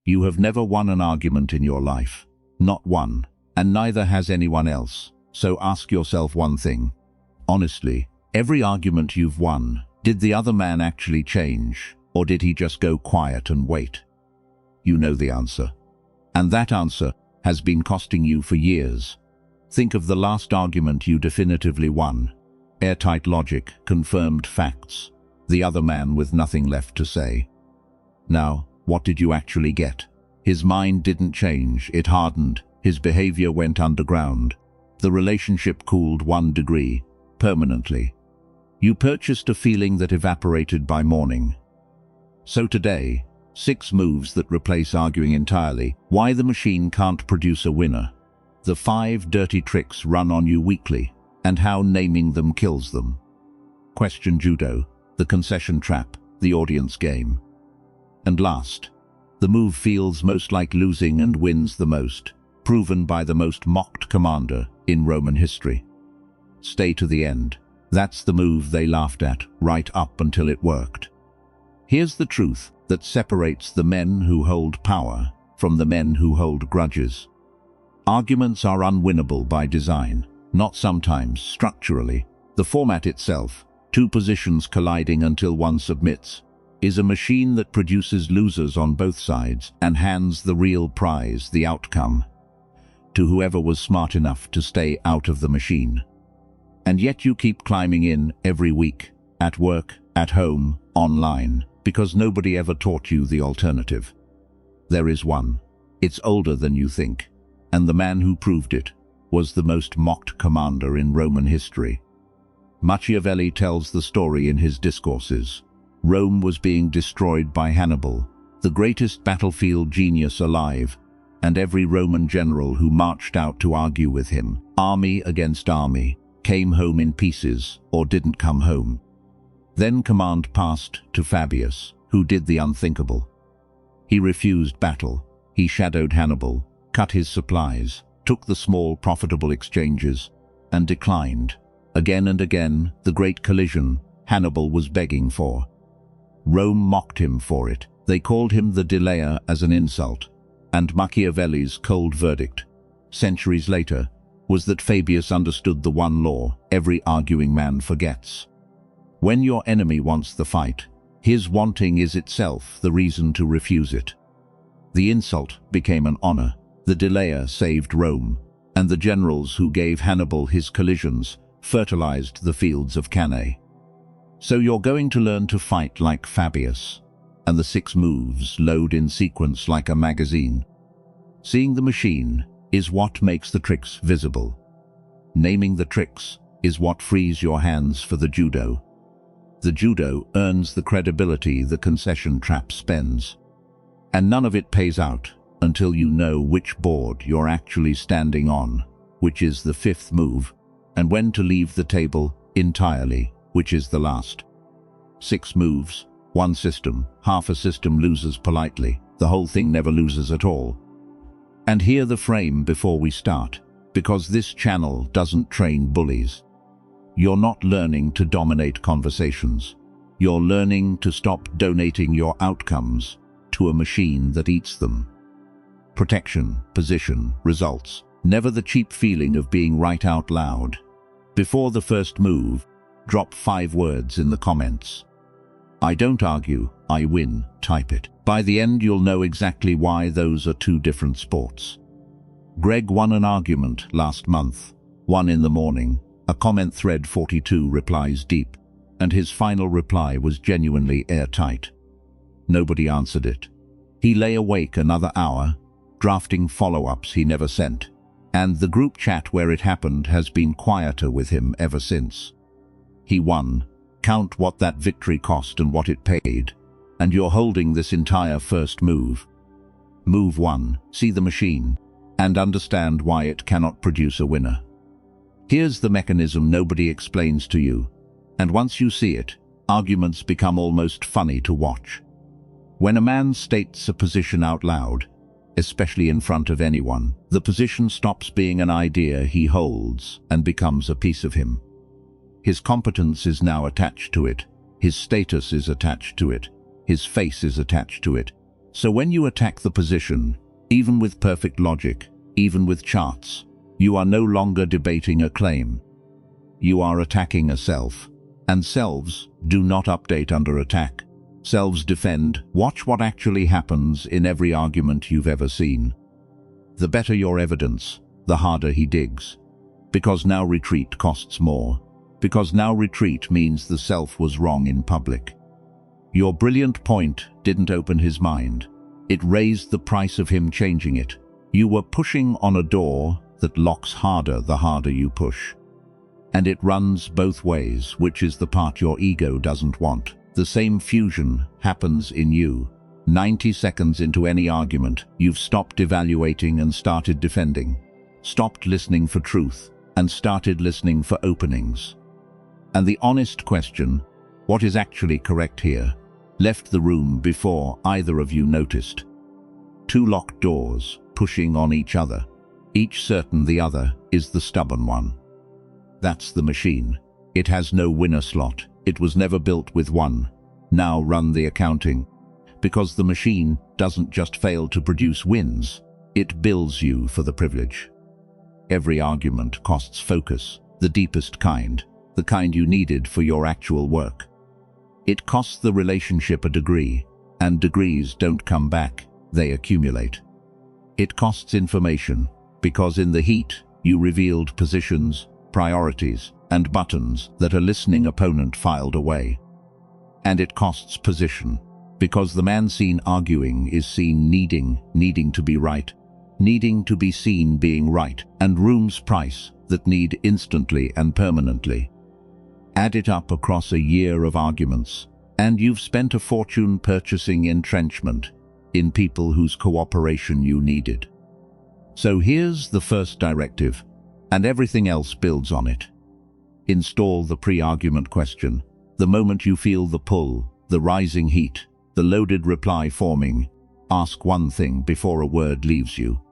You have never won an argument in your life. Not one. And neither has anyone else. So ask yourself one thing. Honestly, every argument you've won, did the other man actually change, or did he just go quiet and wait? You know the answer. And that answer has been costing you for years. Think of the last argument you definitively won. Airtight logic, confirmed facts. The other man with nothing left to say. Now, what did you actually get? His mind didn't change, it hardened. His behavior went underground. The relationship cooled 1 degree, permanently. You purchased a feeling that evaporated by morning. So today, 6 moves that replace arguing entirely. Why the machine can't produce a winner. The 5 dirty tricks run on you weekly, and how naming them kills them. Question judo, the concession trap, the audience game. And last, the move feels most like losing and wins the most, proven by the most mocked commander in Roman history. Stay to the end. That's the move they laughed at, right up until it worked. Here's the truth that separates the men who hold power from the men who hold grudges. Arguments are unwinnable by design, not sometimes structurally. The format itself, 2 positions colliding until one submits, is a machine that produces losers on both sides and hands the real prize, the outcome, to whoever was smart enough to stay out of the machine. And yet you keep climbing in every week, at work, at home, online, because nobody ever taught you the alternative. There is one. It's older than you think, and the man who proved it was the most mocked commander in Roman history. Machiavelli tells the story in his discourses. Rome was being destroyed by Hannibal, the greatest battlefield genius alive, and every Roman general who marched out to argue with him, army against army, came home in pieces or didn't come home. Then command passed to Fabius, who did the unthinkable. He refused battle. He shadowed Hannibal, cut his supplies, took the small profitable exchanges, and declined. Again and again, the great collision Hannibal was begging for. Rome mocked him for it. They called him the delayer as an insult. And Machiavelli's cold verdict, centuries later, was that Fabius understood the one law every arguing man forgets. When your enemy wants the fight, his wanting is itself the reason to refuse it. The insult became an honor. The delayer saved Rome, and the generals who gave Hannibal his collisions fertilized the fields of Cannae. So you're going to learn to fight like Fabius, and the 6 moves load in sequence like a magazine. Seeing the machine is what makes the tricks visible. Naming the tricks is what frees your hands for the judo. The judo earns the credibility the concession trap spends. And none of it pays out until you know which board you're actually standing on, which is the 5th move, and when to leave the table entirely, which is the last. 6 moves, 1 system. Half a system loses politely. The whole thing never loses at all. And hear the frame before we start, because this channel doesn't train bullies. You're not learning to dominate conversations. You're learning to stop donating your outcomes to a machine that eats them. Protection, position, results. Never the cheap feeling of being right out loud. Before the first move, drop 5 words in the comments. I don't argue, I win, type it. By the end you'll know exactly why those are 2 different sports. Greg won an argument last month, 1 in the morning. A comment thread 42 replies deep, and his final reply was genuinely airtight. Nobody answered it. He lay awake another hour, drafting follow-ups he never sent, and the group chat where it happened has been quieter with him ever since. He won. Count what that victory cost and what it paid, and you're holding this entire first move. Move 1, see the machine, and understand why it cannot produce a winner. Here's the mechanism nobody explains to you, and once you see it, arguments become almost funny to watch. When a man states a position out loud, especially in front of anyone, the position stops being an idea he holds and becomes a piece of him. His competence is now attached to it, his status is attached to it, his face is attached to it, So when you attack the position, even with perfect logic, even with charts, you are no longer debating a claim. You are attacking a self. And selves do not update under attack. Selves defend. Watch what actually happens in every argument you've ever seen. The better your evidence, the harder he digs. Because now retreat costs more. Because now retreat means the self was wrong in public. Your brilliant point didn't open his mind. It raised the price of him changing it. You were pushing on a door that locks harder the harder you push. And it runs both ways, which is the part your ego doesn't want. The same fusion happens in you. 90 seconds into any argument, you've stopped evaluating and started defending. Stopped listening for truth and started listening for openings. And the honest question, what is actually correct here, left the room before either of you noticed. Two locked doors, pushing on each other, each certain the other is the stubborn one. That's the machine. It has no winner slot. It was never built with one. Now run the accounting. Because the machine doesn't just fail to produce wins, it bills you for the privilege. Every argument costs focus, the deepest kind, the kind you needed for your actual work. It costs the relationship a degree, and degrees don't come back, they accumulate. It costs information, because in the heat you revealed positions, priorities, and buttons that a listening opponent filed away. And it costs position, because the man seen arguing is seen needing to be right, needing to be seen being right, and room's price that need instantly and permanently. Add it up across a year of arguments, and you've spent a fortune purchasing entrenchment in people whose cooperation you needed. So here's the first directive, and everything else builds on it. Install the pre-argument question. The moment you feel the pull, the rising heat, the loaded reply forming, ask one thing before a word leaves you.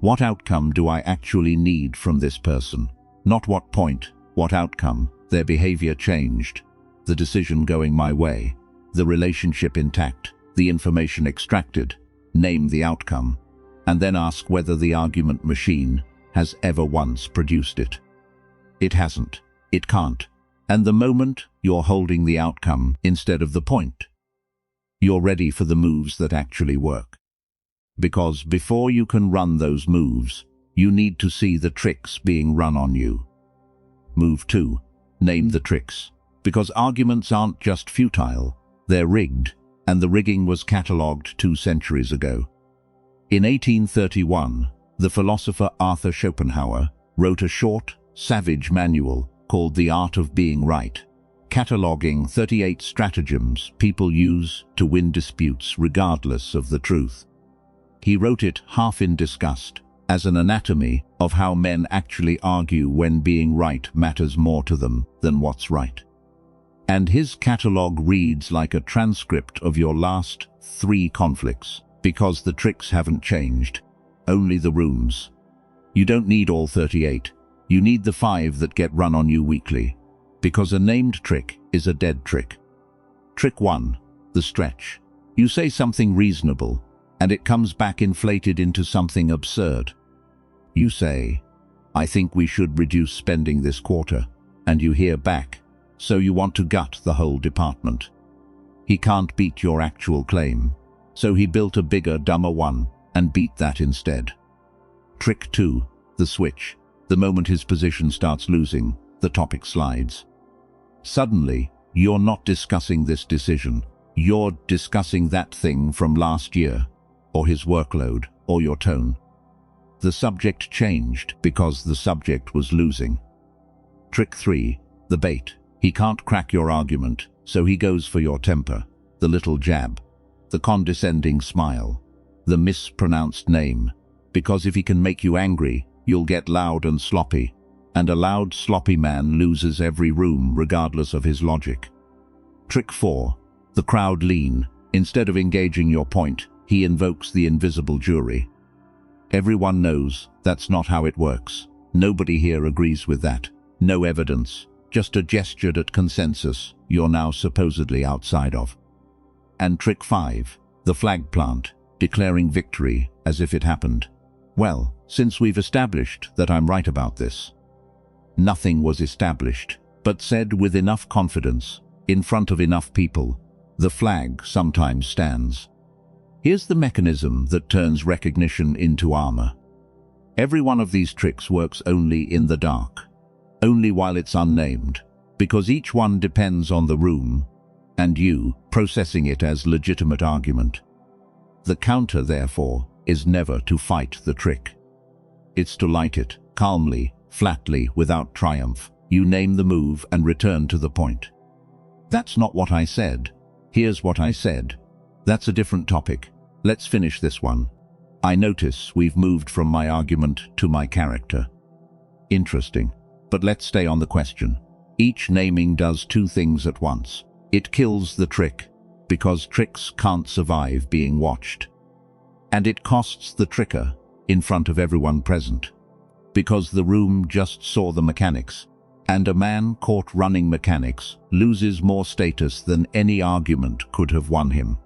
What outcome do I actually need from this person? Not what point, what outcome, their behavior changed, the decision going my way, the relationship intact, the information extracted. Name the outcome, and then ask whether the argument machine has ever once produced it. It hasn't. It can't. And the moment you're holding the outcome instead of the point, you're ready for the moves that actually work. Because before you can run those moves, you need to see the tricks being run on you. Move 2. Name the tricks. Because arguments aren't just futile, they're rigged, and the rigging was catalogued 2 centuries ago. In 1831, the philosopher Arthur Schopenhauer wrote a short, savage manual called The Art of Being Right, cataloguing 38 stratagems people use to win disputes regardless of the truth. He wrote it half in disgust, as an anatomy of how men actually argue when being right matters more to them than what's right. And his catalogue reads like a transcript of your last 3 conflicts, because the tricks haven't changed, only the rooms. You don't need all 38. You need the 5 that get run on you weekly, because a named trick is a dead trick. Trick 1, the stretch. You say something reasonable, and it comes back inflated into something absurd. You say, I think we should reduce spending this quarter, and you hear back, so you want to gut the whole department. He can't beat your actual claim, so he built a bigger, dumber one, and beat that instead. Trick 2, the switch. The moment his position starts losing, the topic slides. Suddenly, you're not discussing this decision. You're discussing that thing from last year, or his workload, or your tone. The subject changed because the subject was losing. Trick 3, the bait. He can't crack your argument, so he goes for your temper, the little jab, the condescending smile, the mispronounced name, because if he can make you angry, you'll get loud and sloppy, and a loud, sloppy man loses every room regardless of his logic. Trick 4, the crowd lean. Instead of engaging your point, he invokes the invisible jury. Everyone knows that's not how it works. Nobody here agrees with that. No evidence, just a gestured at consensus you're now supposedly outside of. And trick 5, The flag plant, declaring victory as if it happened. Well, since we've established that I'm right about this. Nothing was established, but said with enough confidence, in front of enough people, the flag sometimes stands. Here's the mechanism that turns recognition into armor. Every one of these tricks works only in the dark, only while it's unnamed, because each one depends on the room, and you processing it as legitimate argument. The counter, therefore, is never to fight the trick. It's to light it, calmly, flatly, without triumph. You name the move and return to the point. That's not what I said. Here's what I said. That's a different topic. Let's finish this one. I notice we've moved from my argument to my character. Interesting. But let's stay on the question. Each naming does two things at once. It kills the trick, because tricks can't survive being watched. And it costs the tricker in front of everyone present, because the room just saw the mechanics. And a man caught running mechanics loses more status than any argument could have won him.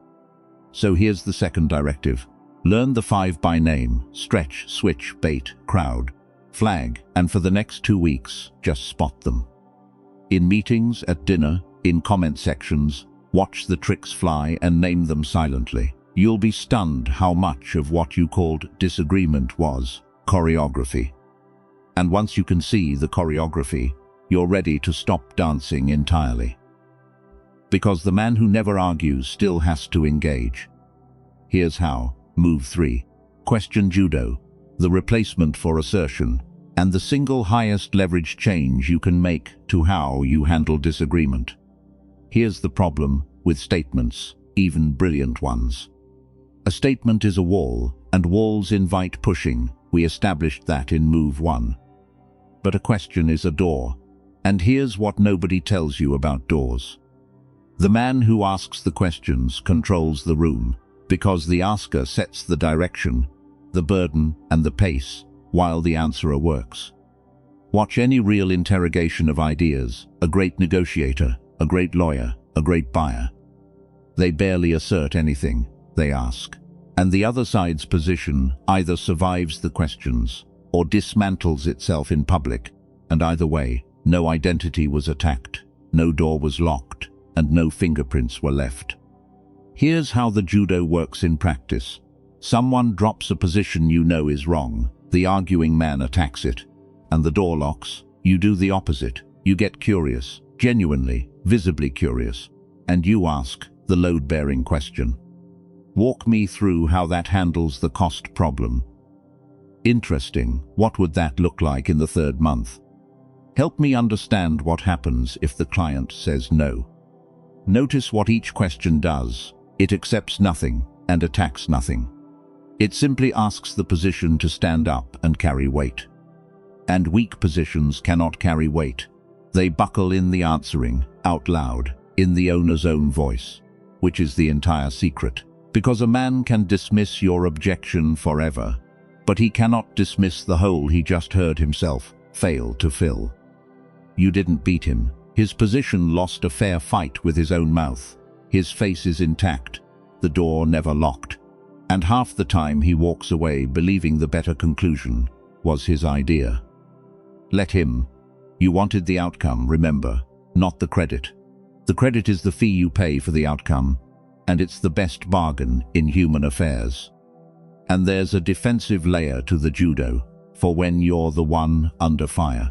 So here's the second directive. Learn the 5 by name: stretch, switch, bait, crowd, flag, and for the next 2 weeks, just spot them. In meetings, at dinner, in comment sections, watch the tricks fly and name them silently. You'll be stunned how much of what you called disagreement was choreography. And once you can see the choreography, you're ready to stop dancing entirely. Because the man who never argues still has to engage. Here's how. Move 3. Question judo, the replacement for assertion, and the single highest leverage change you can make to how you handle disagreement. Here's the problem with statements, even brilliant ones. A statement is a wall, and walls invite pushing. We established that in move 1. But a question is a door. And here's what nobody tells you about doors. The man who asks the questions controls the room, because the asker sets the direction, the burden, and the pace, while the answerer works. Watch any real interrogation of ideas, a great negotiator, a great lawyer, a great buyer. They barely assert anything, they ask. And the other side's position either survives the questions or dismantles itself in public, and either way, no identity was attacked, no door was locked, and no fingerprints were left. Here's how the judo works in practice. Someone drops a position you know is wrong, the arguing man attacks it, and the door locks. You do the opposite. You get curious, genuinely, visibly curious, and you ask the load-bearing question. Walk me through how that handles the cost problem. Interesting. What would that look like in the 3rd month? Help me understand what happens if the client says no. Notice what each question does. It accepts nothing and attacks nothing. It simply asks the position to stand up and carry weight. And weak positions cannot carry weight. They buckle in the answering, out loud, in the owner's own voice, which is the entire secret. Because a man can dismiss your objection forever, but he cannot dismiss the hole he just heard himself fail to fill. You didn't beat him. His position lost a fair fight with his own mouth. His face is intact, the door never locked, and half the time he walks away believing the better conclusion was his idea. Let him. You wanted the outcome, remember, not the credit. The credit is the fee you pay for the outcome, and it's the best bargain in human affairs. And there's a defensive layer to the judo, for when you're the one under fire.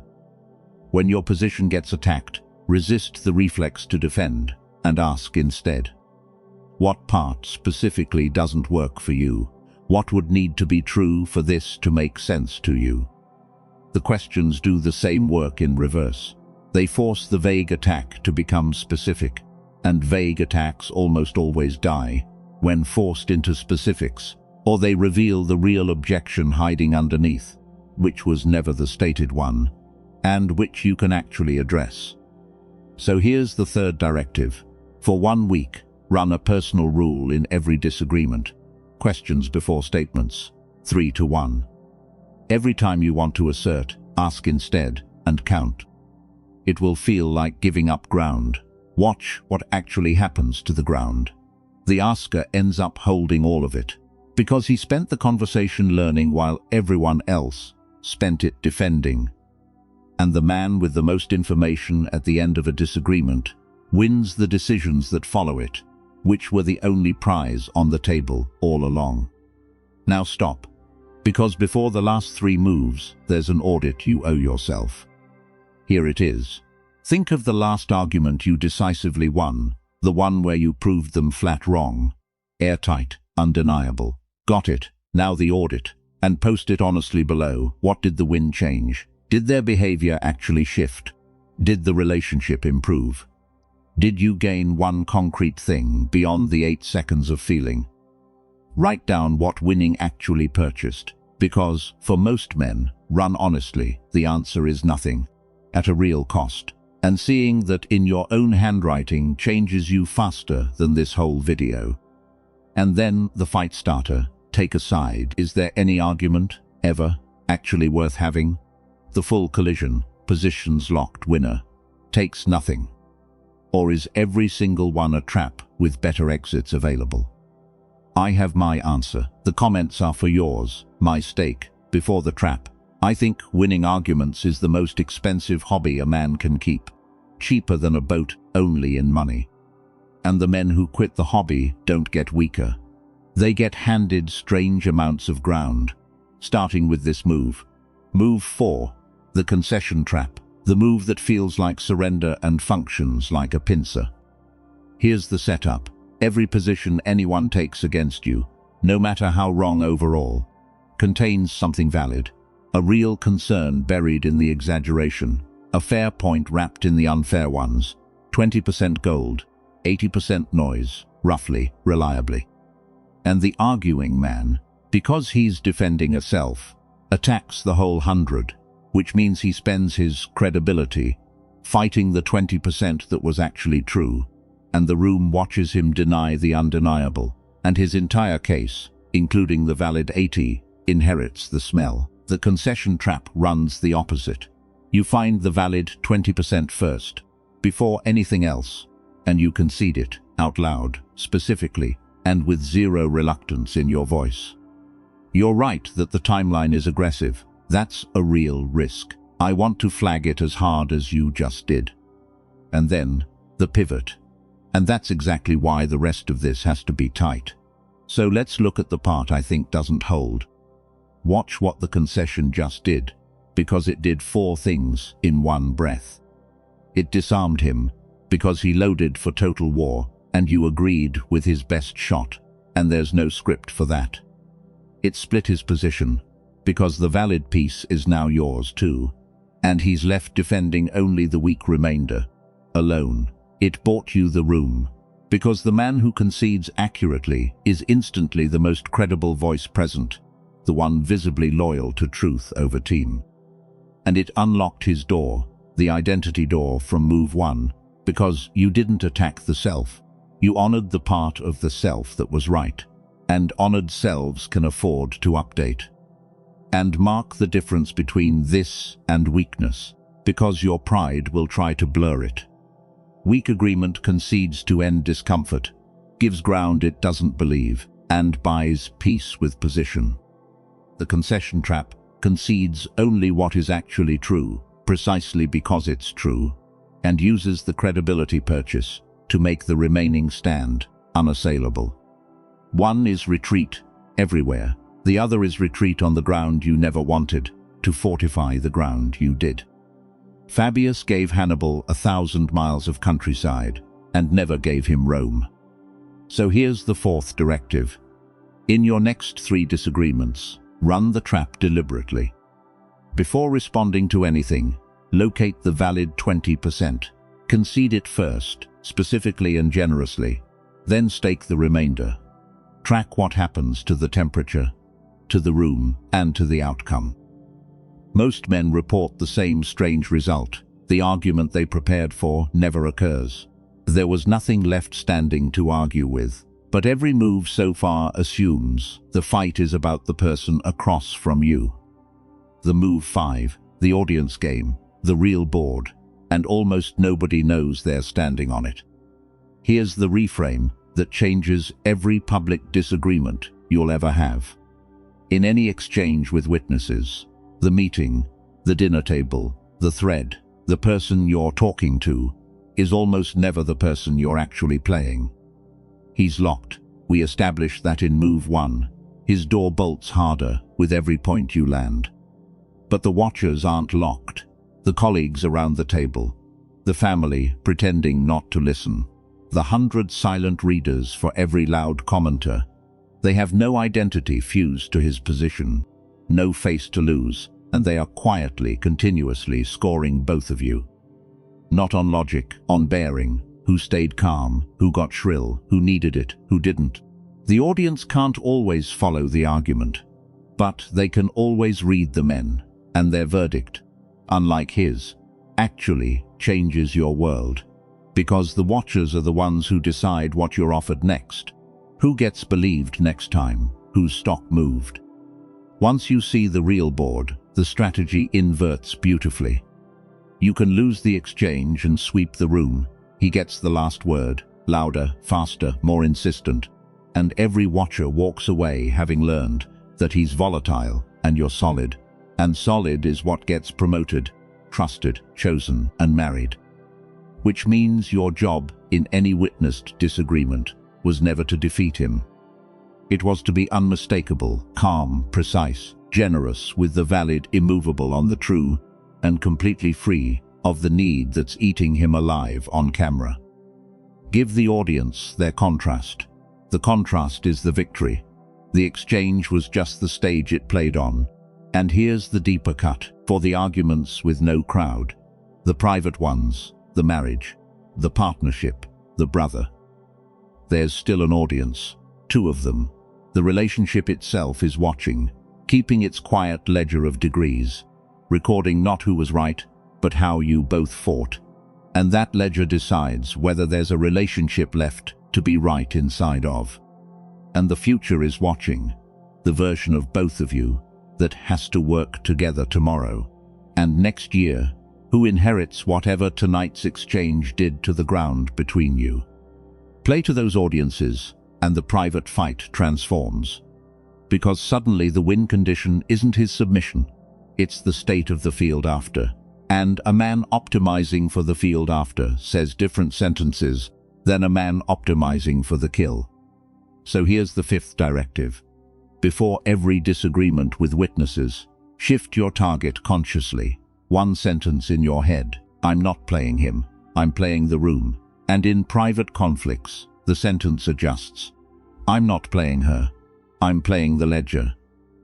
When your position gets attacked, resist the reflex to defend, and ask instead. What part specifically doesn't work for you? What would need to be true for this to make sense to you? The questions do the same work in reverse. They force the vague attack to become specific, and vague attacks almost always die when forced into specifics, or they reveal the real objection hiding underneath, which was never the stated one, and which you can actually address. So here's the 3rd directive. For 1 week, run a personal rule in every disagreement. Questions before statements, 3 to 1. Every time you want to assert, ask instead, and count. It will feel like giving up ground. Watch what actually happens to the ground. The asker ends up holding all of it, because he spent the conversation learning while everyone else spent it defending. And the man with the most information at the end of a disagreement wins the decisions that follow it, which were the only prize on the table all along. Now stop, because before the last 3 moves, there's an audit you owe yourself. Here it is. Think of the last argument you decisively won, the one where you proved them flat wrong. Airtight, undeniable. Got it. Now the audit. And post it honestly below. What did the win change? Did their behavior actually shift? Did the relationship improve? Did you gain one concrete thing beyond the 8 seconds of feeling? Write down what winning actually purchased, because, for most men, run honestly, the answer is nothing, at a real cost. And seeing that in your own handwriting changes you faster than this whole video. And then the fight starter. Take a side. Is there any argument, ever, actually worth having? The full collision, positions locked winner, takes nothing. Or is every single one a trap with better exits available? I have my answer. The comments are for yours. My stake, before the trap. I think winning arguments is the most expensive hobby a man can keep. Cheaper than a boat, only in money. And the men who quit the hobby don't get weaker. They get handed strange amounts of ground, starting with this move. Move 4, the concession trap, the move that feels like surrender and functions like a pincer. Here's the setup. Every position anyone takes against you, no matter how wrong overall, contains something valid, a real concern buried in the exaggeration, a fair point wrapped in the unfair ones, 20% gold, 80% noise, roughly, reliably. And the arguing man, because he's defending a self, attacks the whole 100, which means he spends his credibility fighting the 20% that was actually true, and the room watches him deny the undeniable, and his entire case, including the valid 80, inherits the smell. The concession trap runs the opposite. You find the valid 20% first, before anything else, and you concede it, out loud, specifically, and with zero reluctance in your voice. You're right that the timeline is aggressive. That's a real risk. I want to flag it as hard as you just did. And then, the pivot. And that's exactly why the rest of this has to be tight. So let's look at the part I think doesn't hold. Watch what the concession just did, because it did 4 things in one breath. It disarmed him, because he loaded for total war, and you agreed with his best shot, and there's no script for that. It split his position, because the valid piece is now yours too, and he's left defending only the weak remainder, alone. It bought you the room, because the man who concedes accurately is instantly the most credible voice present, the one visibly loyal to truth over team. And it unlocked his door, the identity door from move 1, because you didn't attack the self. You honored the part of the self that was right, and honored selves can afford to update. And mark the difference between this and weakness, because your pride will try to blur it. Weak agreement concedes to end discomfort, gives ground it doesn't believe, and buys peace with position. The concession trap concedes only what is actually true, precisely because it's true, and uses the credibility purchase to make the remaining stand unassailable. One is retreat everywhere, the other is retreat on the ground you never wanted, to fortify the ground you did. Fabius gave Hannibal 1,000 miles of countryside, and never gave him Rome. So here's the 4th directive. In your next 3 disagreements, run the trap deliberately. Before responding to anything, locate the valid 20%. Concede it first, specifically and generously, then stake the remainder. Track what happens to the temperature, to the room, and to the outcome. Most men report the same strange result. The argument they prepared for never occurs. There was nothing left standing to argue with. But every move so far assumes the fight is about the person across from you. The move 5, the audience game, the real board, and almost nobody knows they're standing on it. Here's the reframe. that changes every public disagreement you'll ever have. In any exchange with witnesses, the meeting, the dinner table, the thread, the person you're talking to is almost never the person you're actually playing. He's locked. We established that in move 1. His door bolts harder with every point you land. But the watchers aren't locked. The colleagues around the table, the family pretending not to listen, the 100 silent readers for every loud commenter. They have no identity fused to his position, no face to lose, and they are quietly, continuously scoring both of you. Not on logic, on bearing, who stayed calm, who got shrill, who needed it, who didn't. The audience can't always follow the argument, but they can always read the men, and their verdict, unlike his, actually changes your world, because the watchers are the ones who decide what you're offered next, who gets believed next time, whose stock moved. Once you see the real board, the strategy inverts beautifully. You can lose the exchange and sweep the room. He gets the last word, louder, faster, more insistent, and every watcher walks away having learned that he's volatile and you're solid. And solid is what gets promoted, trusted, chosen, and married. Which means your job in any witnessed disagreement was never to defeat him. It was to be unmistakable, calm, precise, generous with the valid, immovable on the true, and completely free of the need that's eating him alive on camera. Give the audience their contrast. The contrast is the victory. The exchange was just the stage it played on. And here's the deeper cut for the arguments with no crowd, the private ones, the marriage, the partnership, the brother. There's still an audience, 2 of them. The relationship itself is watching, keeping its quiet ledger of degrees, recording not who was right, but how you both fought. And that ledger decides whether there's a relationship left to be right inside of. And the future is watching, the version of both of you that has to work together tomorrow and next year, who inherits whatever tonight's exchange did to the ground between you. Play to those audiences, and the private fight transforms. Because suddenly the win condition isn't his submission, it's the state of the field after. And a man optimizing for the field after says different sentences than a man optimizing for the kill. So here's the 5th directive. Before every disagreement with witnesses, shift your target consciously. 1 sentence in your head. I'm not playing him, I'm playing the room. And in private conflicts, the sentence adjusts. I'm not playing her, I'm playing the ledger.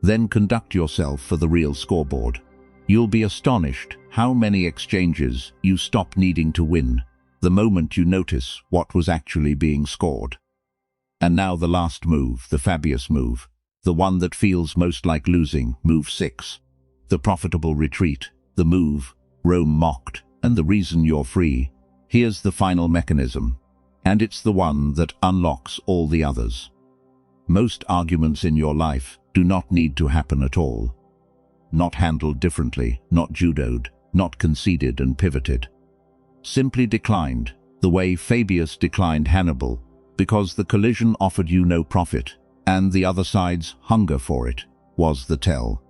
Then conduct yourself for the real scoreboard. You'll be astonished how many exchanges you stop needing to win the moment you notice what was actually being scored. And now the last move, the Fabius move, the one that feels most like losing, move 6. The profitable retreat, the move, Rome mocked, and the reason you're free. Here's the final mechanism, and it's the one that unlocks all the others. Most arguments in your life do not need to happen at all. Not handled differently, not judoed, not conceded and pivoted. Simply declined, the way Fabius declined Hannibal, because the collision offered you no profit, and the other side's hunger for it was the tell.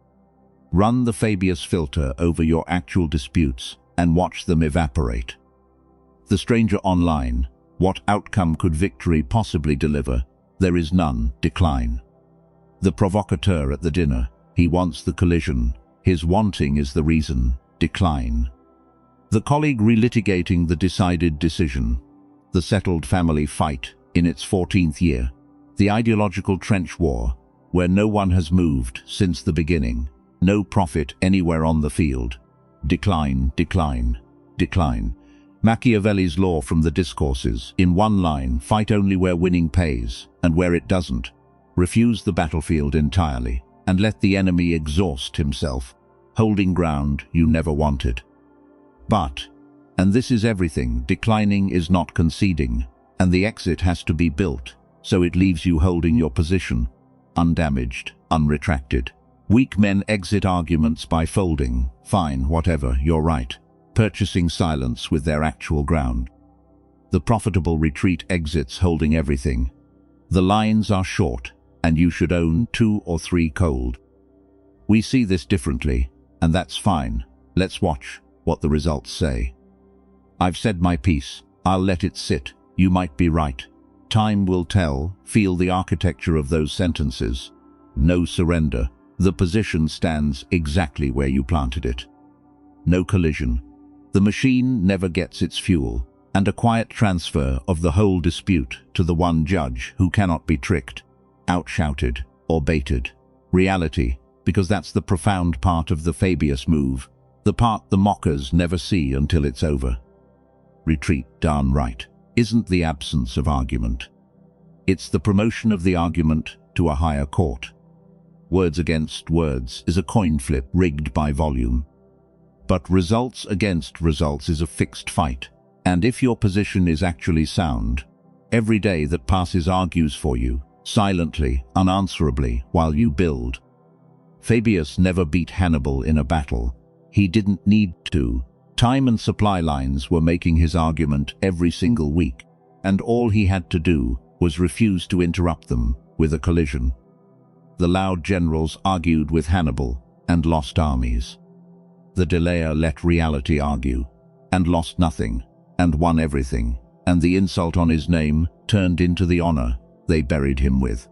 Run the Fabius filter over your actual disputes and watch them evaporate. The stranger online, what outcome could victory possibly deliver? There is none, decline. The provocateur at the dinner, he wants the collision, his wanting is the reason, decline. The colleague relitigating the decided decision, the settled family fight in its 14th year, the ideological trench war, where no one has moved since the beginning, no profit anywhere on the field, decline, decline, decline. Machiavelli's law from the discourses, in one line, fight only where winning pays, and where it doesn't, refuse the battlefield entirely, and let the enemy exhaust himself, holding ground you never wanted. But, and this is everything, declining is not conceding, and the exit has to be built, so it leaves you holding your position, undamaged, unretracted. Weak men exit arguments by folding, fine, whatever, you're right, purchasing silence with their actual ground. The profitable retreat exits holding everything. The lines are short, and you should own 2 or 3 cold. We see this differently, and that's fine. Let's watch what the results say. I've said my piece. I'll let it sit. You might be right. Time will tell. Feel the architecture of those sentences. No surrender. The position stands exactly where you planted it. No collision. The machine never gets its fuel, and a quiet transfer of the whole dispute to the one judge who cannot be tricked, outshouted, or baited. Reality, because that's the profound part of the Fabius move, the part the mockers never see until it's over. Retreat, darn right, isn't the absence of argument. It's the promotion of the argument to a higher court. Words against words is a coin flip rigged by volume. But results against results is a fixed fight. And if your position is actually sound, every day that passes argues for you, silently, unanswerably, while you build. Fabius never beat Hannibal in a battle. He didn't need to. Time and supply lines were making his argument every single week, and all he had to do was refuse to interrupt them with a collision. The loud generals argued with Hannibal and lost armies. The delayer let reality argue, and lost nothing, and won everything, and the insult on his name turned into the honor they buried him with.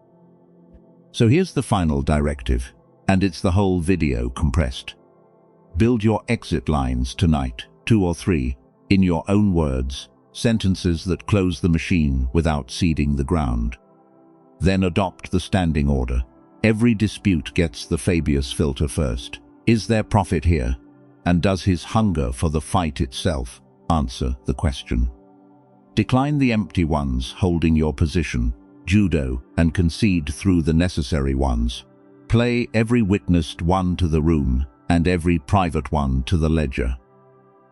So here's the final directive, and it's the whole video compressed. Build your exit lines tonight, 2 or 3, in your own words, sentences that close the machine without ceding the ground. Then adopt the standing order. Every dispute gets the Fabius filter first. Is there profit here? And does his hunger for the fight itself answer the question? Decline the empty ones holding your position, judo, and concede through the necessary ones. Play every witnessed one to the room and every private one to the ledger.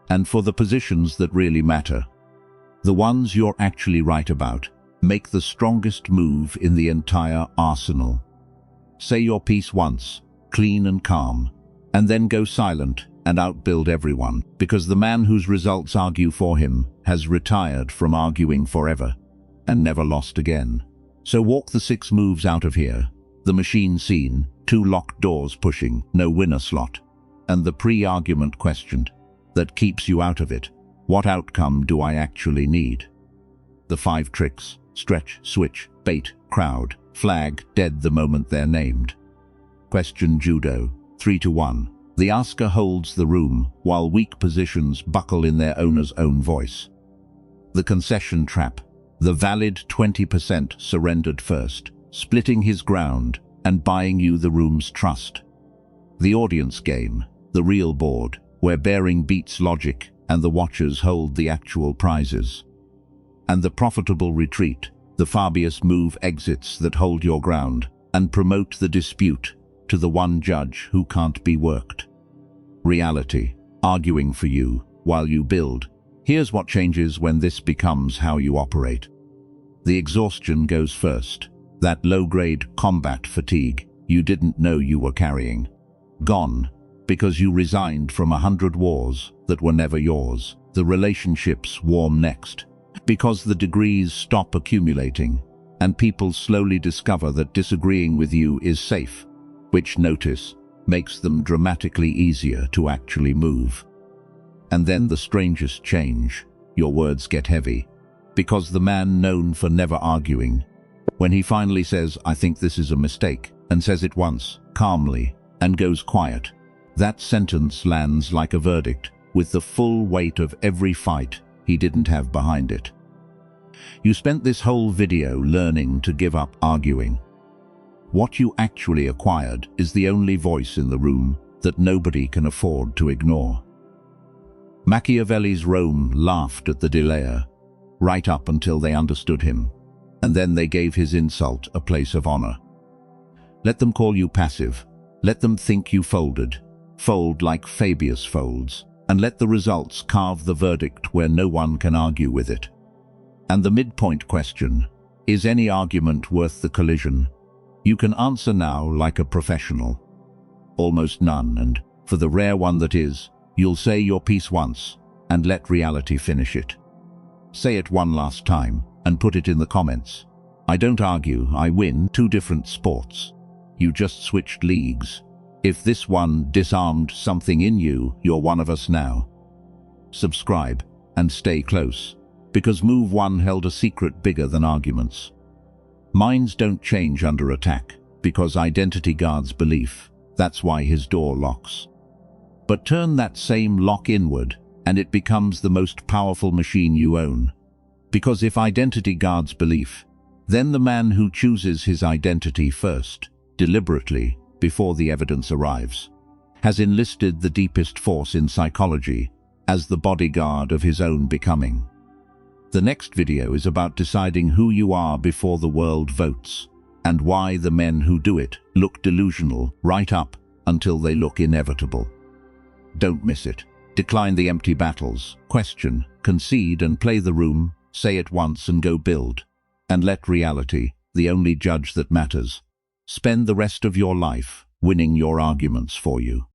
And for the positions that really matter, the ones you're actually right about, make the strongest move in the entire arsenal. Say your piece once, clean and calm, and then go silent and outbuild everyone, because the man whose results argue for him has retired from arguing forever and never lost again. So walk the 6 moves out of here, the machine scene, 2 locked doors pushing, no winner slot, and the pre-argument questioned, that keeps you out of it. What outcome do I actually need? The 5 tricks: stretch, switch, bait, crowd, flag, dead the moment they're named. Question judo, 3 to 1. The asker holds the room, while weak positions buckle in their owner's own voice. The concession trap, the valid 20% surrendered first, splitting his ground and buying you the room's trust. The audience game, the real board, where bearing beats logic and the watchers hold the actual prizes. And the profitable retreat, the Fabius move exits that hold your ground and promote the dispute to the one judge who can't be worked. Reality, arguing for you while you build. Here's what changes when this becomes how you operate. The exhaustion goes first, that low-grade combat fatigue you didn't know you were carrying. Gone, because you resigned from 100 wars that were never yours. The relationships warm next, because the degrees stop accumulating, and people slowly discover that disagreeing with you is safe, which, notice, makes them dramatically easier to actually move. And then the strangest change: your words get heavy, because the man known for never arguing, when he finally says, "I think this is a mistake," and says it once, calmly, and goes quiet, that sentence lands like a verdict, with the full weight of every fight he didn't have behind it. You spent this whole video learning to give up arguing. What you actually acquired is the only voice in the room that nobody can afford to ignore. Machiavelli's Rome laughed at the delayer, right up until they understood him, and then they gave his insult a place of honor. Let them call you passive. Let them think you folded. Fold like Fabius folds, and let the results carve the verdict where no one can argue with it. And the midpoint question: is any argument worth the collision? You can answer now like a professional. Almost none, and for the rare one that is, you'll say your piece once and let reality finish it. Say it one last time and put it in the comments. I don't argue, I win. Two different sports. You just switched leagues. If this one disarmed something in you, you're one of us now. Subscribe and stay close, because move one held a secret bigger than arguments. Minds don't change under attack, because identity guards belief. That's why his door locks. But turn that same lock inward, and it becomes the most powerful machine you own. Because if identity guards belief, then the man who chooses his identity first, deliberately, before the evidence arrives, has enlisted the deepest force in psychology as the bodyguard of his own becoming. The next video is about deciding who you are before the world votes, and why the men who do it look delusional right up until they look inevitable. Don't miss it. Decline the empty battles, question, concede and play the room, say it once and go build. And let reality, the only judge that matters, spend the rest of your life winning your arguments for you.